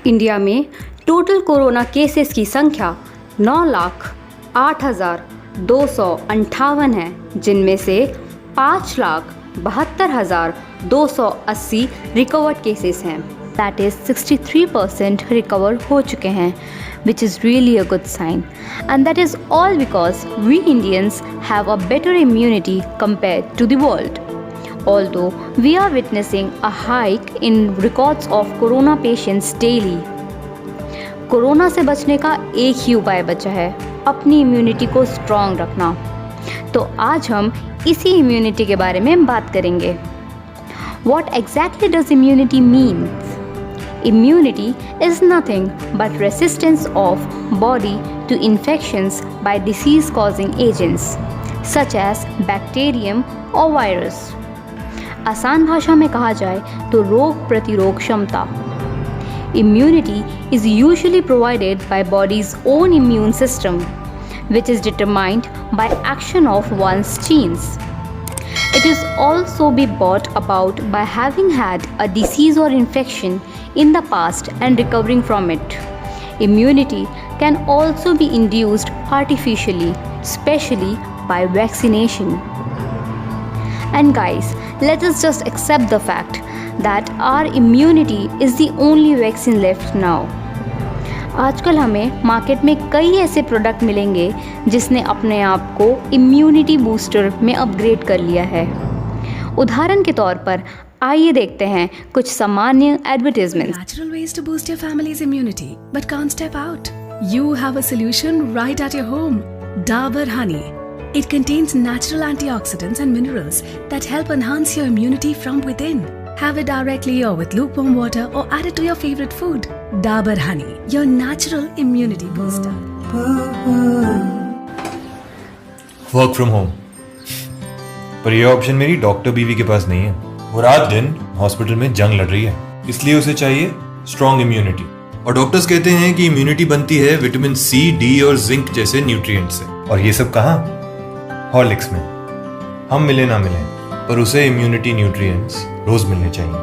India में total corona cases की संख्या 9,08,258 है, जिनमें से 5,72,280 रिकवर्ड केसेस हैं। दैट इज़ 63% रिकवर हो चुके हैं, which is really a good sign. And that is all because we Indians have a better immunity compared to the world. Although we are witnessing a hike in records of corona patients daily. Corona से बचने का एक ही उपाय बचा है, अपनी immunity को strong रखना। तो आज हम इसी इम्यूनिटी के बारे में बात करेंगे। What exactly does immunity mean? Immunity is nothing but resistance of body to infections by disease-causing agents such as bacterium or virus. आसान भाषा में कहा जाए तो रोग प्रतिरोध क्षमता। Immunity is usually provided by body's own immune system, which is determined by action of one's genes. It is also be brought about by having had a disease or infection in the past and recovering from it. Immunity can also be induced artificially, especially by vaccination. And guys, let us just accept the fact that our immunity is the only vaccine left now. आजकल हमें market में कई ऐसे product मिलेंगे जिसने अपने आप को इम्यूनिटी बूस्टर में अपग्रेड कर लिया है। उदाहरण के तौर पर आइए देखते हैं कुछ सामान्य advertisements. Natural ways to boost your family's immunity but can't step out. You have a solution right at your home. Dabur Honey. It contains natural antioxidants and minerals that help enhance your immunity from within. Have it directly or with lukewarm water or add it to your favorite food. Dabur Honey, your natural immunity booster. Work from home, पर यह option मेरी doctor बीवी के पास नहीं है। वो रात दिन हॉस्पिटल में जंग लड़ रही है, इसलिए उसे चाहिए स्ट्रॉन्ग इम्यूनिटी। और डॉक्टर्स कहते हैं कि इम्यूनिटी बनती है विटामिन सी, डी और जिंक जैसे न्यूट्रिएंट से। और ये सब कहाँ? हॉर्लिक्स में। हम मिले ना मिले, पर उसे इम्यूनिटी न्यूट्रिएंट्स रोज मिलने चाहिए।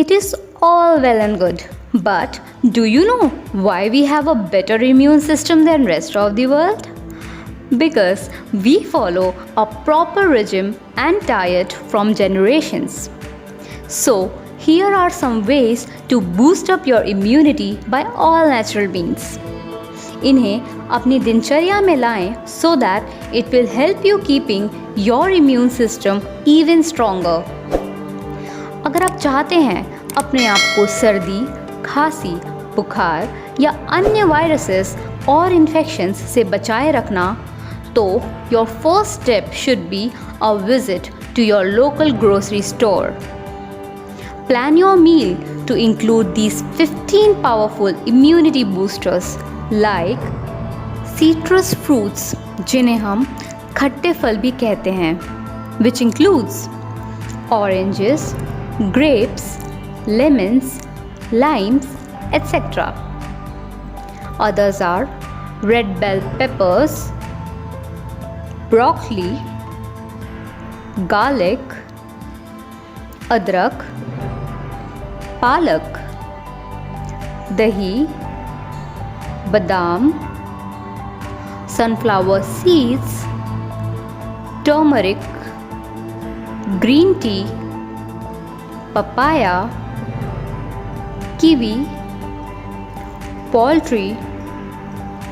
It is all well and good, but do you know why we have a better immune system than rest of the world? Because we follow a proper regime and diet from generations. So here are some ways to boost up your immunity by all natural means. इन्हें अपनी दिनचर्या में लाएं so that it will help you keeping your immune system even stronger. अगर आप चाहते हैं अपने आप को सर्दी, खांसी, बुखार या अन्य वायरसेस और इन्फेक्शंस से बचाए रखना, तो your first step should be a visit to your local grocery store. Plan your meal to include these 15 powerful immunity boosters like citrus fruits, जिन्हें हम खट्टे फल भी कहते हैं, which includes oranges, grapes, lemons, limes, etc. Others are red bell peppers, broccoli, garlic, अदरक, पालक, दही, बादाम, sunflower seeds, turmeric, green tea, papaya, kiwi, poultry,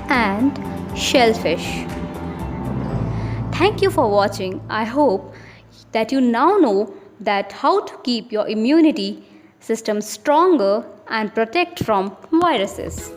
and shellfish. Thank you for watching. I hope that you now know that how to keep your immunity system stronger and protect from viruses.